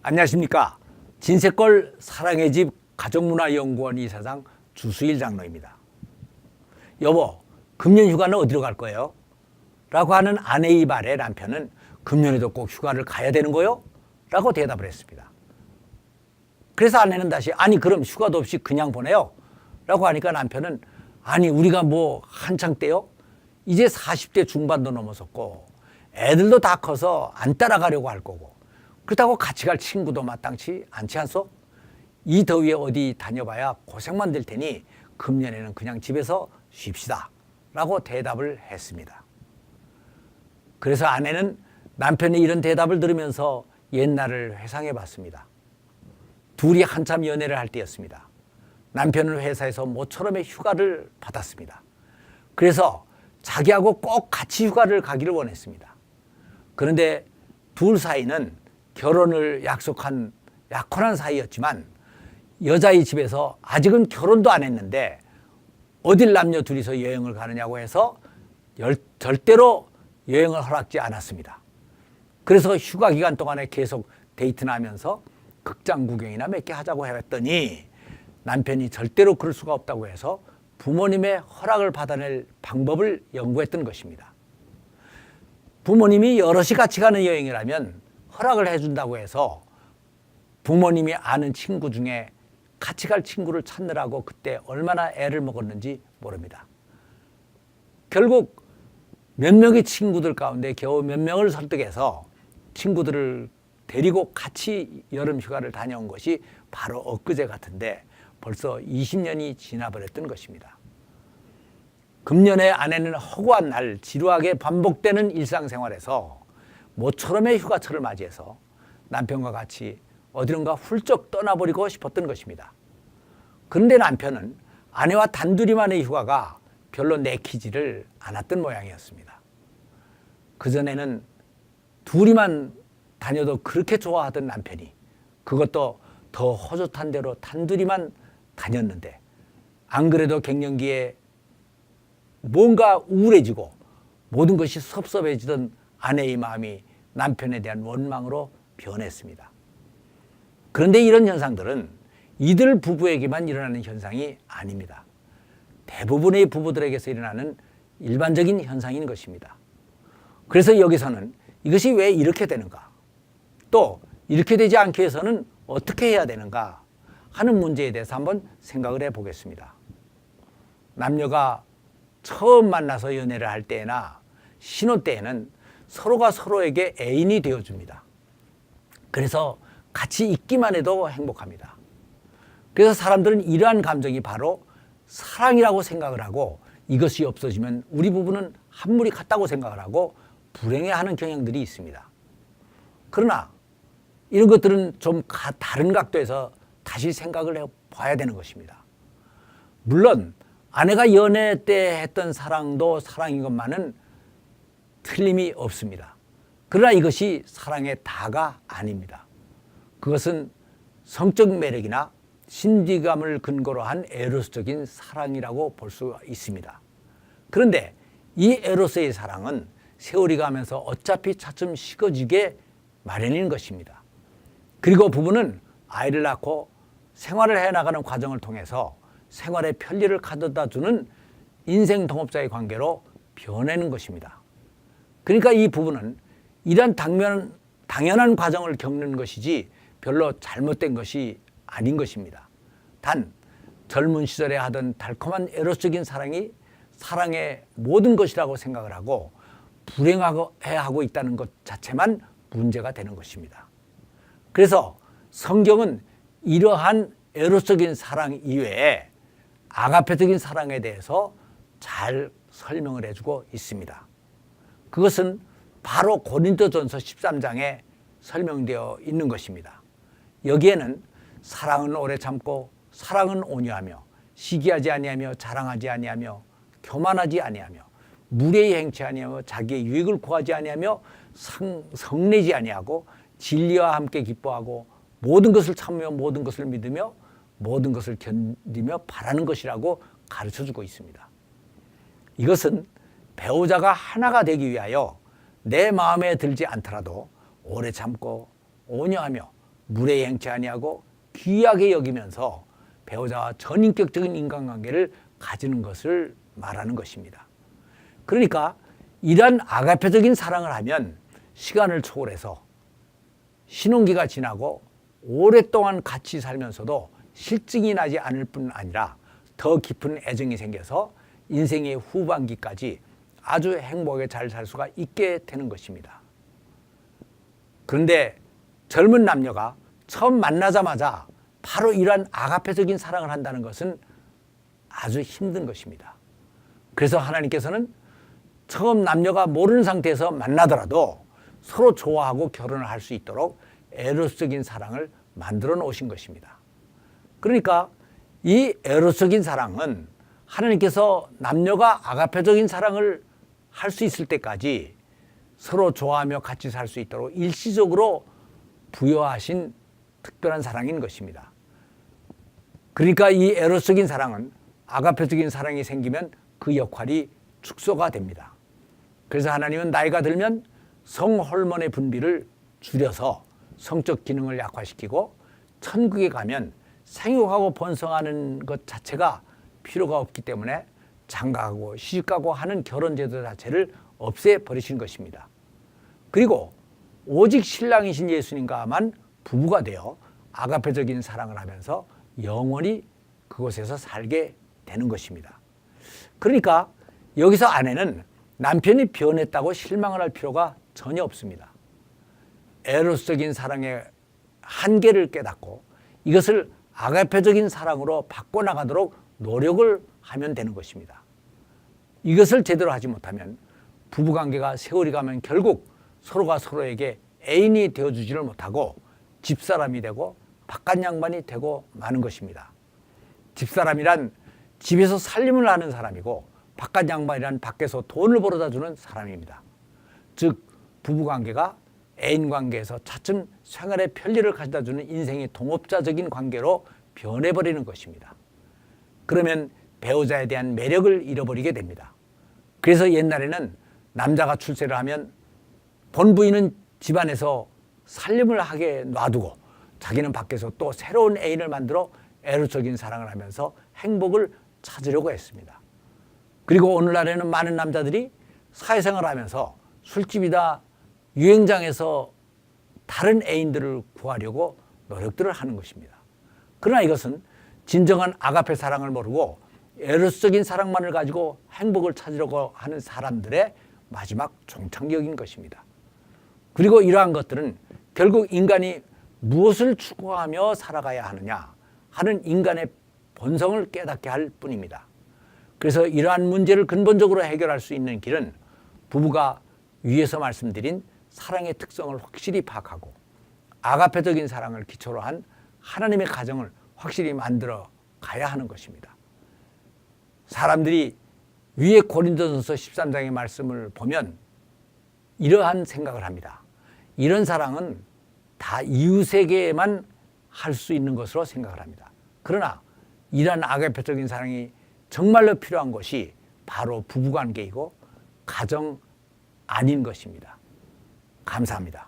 안녕하십니까. 진세골 사랑의 집 가족문화연구원 이사장 주수일 장로입니다. 여보, 금년 휴가는 어디로 갈 거예요? 라고 하는 아내의 말에 남편은 금년에도 꼭 휴가를 가야 되는 거요? 라고 대답을 했습니다. 그래서 아내는 다시 아니 그럼 휴가도 없이 그냥 보내요? 라고 하니까 남편은 아니 우리가 뭐 한창 때요? 이제 40대 중반도 넘어섰고 애들도 다 커서 안 따라가려고 할 거고 그렇다고 같이 갈 친구도 마땅치 않지 않소? 이 더위에 어디 다녀봐야 고생만 될 테니 금년에는 그냥 집에서 쉽시다 라고 대답을 했습니다. 그래서 아내는 남편의 이런 대답을 들으면서 옛날을 회상해 봤습니다. 둘이 한참 연애를 할 때였습니다. 남편은 회사에서 모처럼의 휴가를 받았습니다. 그래서 자기하고 꼭 같이 휴가를 가기를 원했습니다. 그런데 둘 사이는 결혼을 약속한 약혼한 사이였지만 여자의 집에서 아직은 결혼도 안 했는데 어딜 남녀 둘이서 여행을 가느냐고 해서 절대로 여행을 허락지 않았습니다. 그래서 휴가 기간 동안에 계속 데이트나 하면서 극장 구경이나 몇 개 하자고 했더니 남편이 절대로 그럴 수가 없다고 해서 부모님의 허락을 받아낼 방법을 연구했던 것입니다. 부모님이 여럿이 같이 가는 여행이라면 허락을 해준다고 해서 부모님이 아는 친구 중에 같이 갈 친구를 찾느라고 그때 얼마나 애를 먹었는지 모릅니다. 결국 몇 명의 친구들 가운데 겨우 몇 명을 설득해서 친구들을 데리고 같이 여름 휴가를 다녀온 것이 바로 엊그제 같은데 벌써 20년이 지나버렸던 것입니다. 금년에 아내는 허구한 날 지루하게 반복되는 일상생활에서 모처럼의 휴가철을 맞이해서 남편과 같이 어디론가 훌쩍 떠나버리고 싶었던 것입니다. 그런데 남편은 아내와 단둘이만의 휴가가 별로 내키지를 않았던 모양이었습니다. 그전에는 둘이만 다녀도 그렇게 좋아하던 남편이 그것도 더 허젓한 대로 단둘이만 다녔는데 안 그래도 갱년기에 뭔가 우울해지고 모든 것이 섭섭해지던 아내의 마음이 남편에 대한 원망으로 변했습니다. 그런데 이런 현상들은 이들 부부에게만 일어나는 현상이 아닙니다. 대부분의 부부들에게서 일어나는 일반적인 현상인 것입니다. 그래서 여기서는 이것이 왜 이렇게 되는가? 또 이렇게 되지 않기 위해서는 어떻게 해야 되는가 하는 문제에 대해서 한번 생각을 해보겠습니다. 남녀가 처음 만나서 연애를 할 때나 신혼 때에는 서로가 서로에게 애인이 되어줍니다. 그래서 같이 있기만 해도 행복합니다. 그래서 사람들은 이러한 감정이 바로 사랑이라고 생각을 하고 이것이 없어지면 우리 부부는 한물이 같다고 생각을 하고 불행해하는 경향들이 있습니다. 그러나 이런 것들은 좀 다른 각도에서 다시 생각을 해봐야 되는 것입니다. 물론 아내가 연애 때 했던 사랑도 사랑인 것만은 틀림이 없습니다. 그러나 이것이 사랑의 다가 아닙니다. 그것은 성적 매력이나 신비감을 근거로 한 에로스적인 사랑이라고 볼 수 있습니다. 그런데 이 에로스의 사랑은 세월이 가면서 어차피 차츰 식어지게 마련인 것입니다. 그리고 부부는 아이를 낳고 생활을 해나가는 과정을 통해서 생활의 편리를 가져다 주는 인생 동업자의 관계로 변하는 것입니다. 그러니까 이 부부는 이러한 당연한 과정을 겪는 것이지 별로 잘못된 것이 아닌 것입니다. 단 젊은 시절에 하던 달콤한 에로스적인 사랑이 사랑의 모든 것이라고 생각을 하고 불행해하고 있다는 것 자체만 문제가 되는 것입니다. 그래서 성경은 이러한 에로스적인 사랑 이외에 아가페적인 사랑에 대해서 잘 설명을 해주고 있습니다. 그것은 바로 고린도전서 13장에 설명되어 있는 것입니다. 여기에는 사랑은 오래 참고 사랑은 온유하며 시기하지 아니하며 자랑하지 아니하며 교만하지 아니하며 무례히 행치 아니하며 자기의 유익을 구하지 아니하며 성내지 아니하고 진리와 함께 기뻐하고 모든 것을 참으며 모든 것을 믿으며 모든 것을 견디며 바라는 것이라고 가르쳐주고 있습니다. 이것은 배우자가 하나가 되기 위하여 내 마음에 들지 않더라도 오래 참고 온유하며 무례행치 아니하고 귀하게 여기면서 배우자와 전인격적인 인간관계를 가지는 것을 말하는 것입니다. 그러니까 이러한 아가페적인 사랑을 하면 시간을 초월해서 신혼기가 지나고 오랫동안 같이 살면서도 실증이 나지 않을 뿐 아니라 더 깊은 애정이 생겨서 인생의 후반기까지 아주 행복하게 잘 살 수가 있게 되는 것입니다. 그런데 젊은 남녀가 처음 만나자마자 바로 이러한 아가페적인 사랑을 한다는 것은 아주 힘든 것입니다. 그래서 하나님께서는 처음 남녀가 모르는 상태에서 만나더라도 서로 좋아하고 결혼을 할 수 있도록 에로스적인 사랑을 만들어 놓으신 것입니다. 그러니까 이 에로스적인 사랑은 하나님께서 남녀가 아가페적인 사랑을 할 수 있을 때까지 서로 좋아하며 같이 살 수 있도록 일시적으로 부여하신 특별한 사랑인 것입니다. 그러니까 이 에로스적인 사랑은 아가페적인 사랑이 생기면 그 역할이 축소가 됩니다. 그래서 하나님은 나이가 들면 성호르몬의 분비를 줄여서 성적 기능을 약화시키고 천국에 가면 생육하고 번성하는 것 자체가 필요가 없기 때문에 장가가고 시집가고 하는 결혼제도 자체를 없애버리신 것입니다. 그리고 오직 신랑이신 예수님과만 부부가 되어 아가페적인 사랑을 하면서 영원히 그곳에서 살게 되는 것입니다. 그러니까 여기서 아내는 남편이 변했다고 실망을 할 필요가 전혀 없습니다. 에로스적인 사랑의 한계를 깨닫고 이것을 아가페적인 사랑으로 바꿔나가도록 노력을 하면 되는 것입니다. 이것을 제대로 하지 못하면 부부관계가 세월이 가면 결국 서로가 서로에게 애인이 되어주지를 못하고 집사람이 되고 바깥 양반이 되고 마는 것입니다. 집사람이란 집에서 살림을 하는 사람이고 바깥 양반이란 밖에서 돈을 벌어다 주는 사람입니다. 즉 부부관계가 애인관계에서 차츰 생활의 편리를 가져다 주는 인생의 동업자적인 관계로 변해버리는 것입니다. 그러면 배우자에 대한 매력을 잃어버리게 됩니다. 그래서 옛날에는 남자가 출세를 하면 본부인은 집안에서 살림을 하게 놔두고 자기는 밖에서 또 새로운 애인을 만들어 에로적인 사랑을 하면서 행복을 찾으려고 했습니다. 그리고 오늘날에는 많은 남자들이 사회생활을 하면서 술집이다 유행장에서 다른 애인들을 구하려고 노력들을 하는 것입니다. 그러나 이것은 진정한 아가페 사랑을 모르고 에로스적인 사랑만을 가지고 행복을 찾으려고 하는 사람들의 마지막 종착역인 것입니다. 그리고 이러한 것들은 결국 인간이 무엇을 추구하며 살아가야 하느냐 하는 인간의 본성을 깨닫게 할 뿐입니다. 그래서 이러한 문제를 근본적으로 해결할 수 있는 길은 부부가 위에서 말씀드린 사랑의 특성을 확실히 파악하고 아가페적인 사랑을 기초로 한 하나님의 가정을 확실히 만들어 가야 하는 것입니다. 사람들이 위에 고린도전서 13장의 말씀을 보면 이러한 생각을 합니다. 이런 사랑은 다 이웃에게만 할 수 있는 것으로 생각을 합니다. 그러나 이러한 아가페적인 사랑이 정말로 필요한 것이 바로 부부관계이고 가정 아닌 것입니다. 감사합니다.